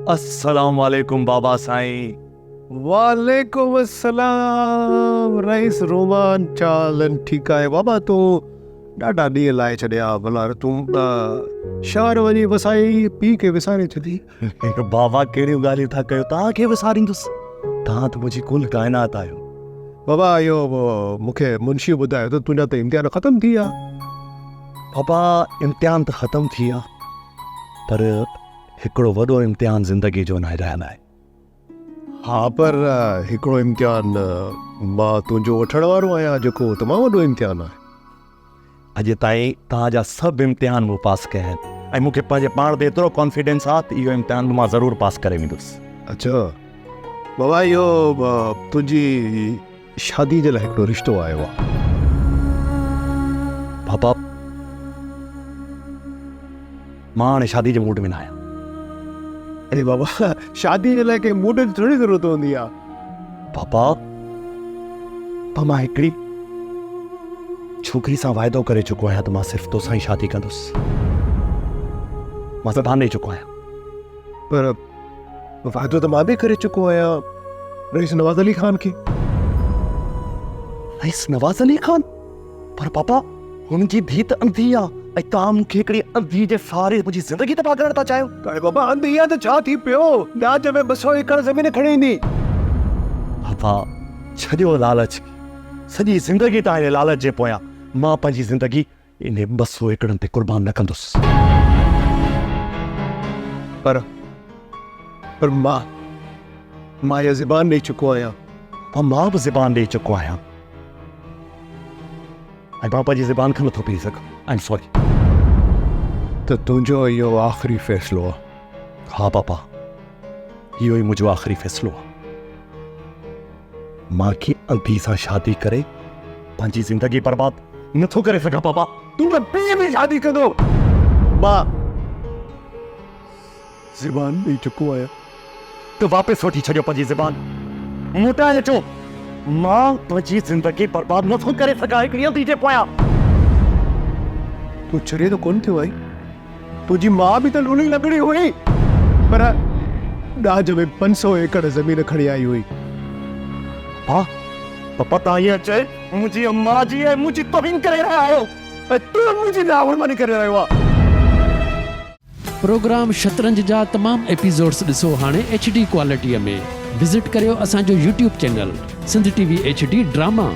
अस्सलाम वालेकुम बाबा साईं। वालेकुम अस्सलाम रईस रोमान चालन ठीकु आहे बाबा तूं ॾाढा ॾींहं लाइ छॾिया भला तूं शहर वञी वसाई पीउ खे विसारे छॾी। बाबा कहिड़ियूं ॻाल्हियूं था कयो, तव्हांखे विसारींदुसि? तव्हां त मुंहिंजी कुल काइनात आहियो। बाबा इहो मूंखे मुंशी ॿुधायो त तुंहिंजा त इम्तिहान ख़तमु थी विया। बाबा इम्तिहान त ख़तमु थी विया, पर हिकिड़ो वॾो इम्तिहान ज़िंदगी जो न रहियल आहे। हा पर हिकिड़ो इम्तिहान मां तुंहिंजो वठण वारो आहियां जेको तमामु वॾो इम्तिहान आहे। अॼु ताईं तव्हांजा सभु इम्तिहान मूं पास कया आहिनि ऐं मूंखे पंहिंजे पाण ते एतिरो कॉन्फिडेंस आहे त इहो इम्तिहान मां ज़रूरु पास करे वेंदुसि। अच्छा बाबा इहो तुंहिंजी शादी जे लाइ हिकिड़ो रिश्तो आयो आहे। बाबा मां हाणे शादी जे मूड में न आहियां। अरे बाबा शादी जे लाइ कंहिं मूड जी थोरी ज़रूरत हूंदी आहे। पापा मां हिकिड़ी छोकिरी सां वाइदो करे चुको आहियां त मां सिर्फ़ु तोसां ई शादी कंदुसि। मां ज़बान ॾेई चुको आहियां। पर वाइदो त मां बि करे चुको आहियां रईस नवाज़ अली ख़ान खे। रईस नवाज़ अली ख़ान? पर पापा हुनजी धीउ त अंधी आहे ऐं तव्हां मूंखे हिकिड़ी अंधी जे सहारे मुंहिंजी ज़िंदगी तबाह करणु था चाहियो। अरे बाबा अंधी आहे त छा थी पियो, ॾाज में 200 एकड़ ज़मीन खणी ईंदी। पापा छॾियो लालच, सॼी ज़िंदगी तव्हां हिन लालच जे पोयां। मां पंहिंजी ज़िंदगी इन 200 एकड़नि ते क़ुर्बान न कंदुसि। पर मां इहा ज़बान ॾेई चुको आहियां। मां बि ज़बान ॾेई चुको आहियां ऐं मां पंहिंजी ज़बान खे नथो पी सघां। I am sorry. त तुंहिंजो इहो आख़िरी फ़ैसिलो आहे? हा पापा, इहो ई मुंहिंजो आख़िरी फ़ैसिलो आहे। मूंखे अंधी सां शादी करे पंहिंजी ज़िंदगी बर्बाद नथो करे सघां। पापा तूं त ॿिए में शादी कंदो। मां ज़बान ॾेई चुको आहियां। त वापसि वठी छॾियो पंहिंजी ज़बान, मोटाए अचो। मां पंहिंजी ज़िंदगी बर्बाद नथो करे सघां हिकिड़ी अंधी जे पोयां। तूं छॾे त कोन थियो आई? तुंहिंजी मां बि त लूली लंगड़ी हुई, पर ॾाज में 500 एकड़ ज़मीन खणी आई हुई। पापा तव्हां ईअं चए मुंहिंजी अम्मा जी ऐं मुंहिंजी तौहीन करे रहिया आहियो ऐं तूं मुंहिंजी नाफ़रमानी करे रहियो आहे। प्रोग्राम शतरंज जा तमाम एपिसोड्स ॾिसो हाणे HD क्वालिटीअ में। विज़िट करियो असांजो YouTube channel Sindh TV HD drama.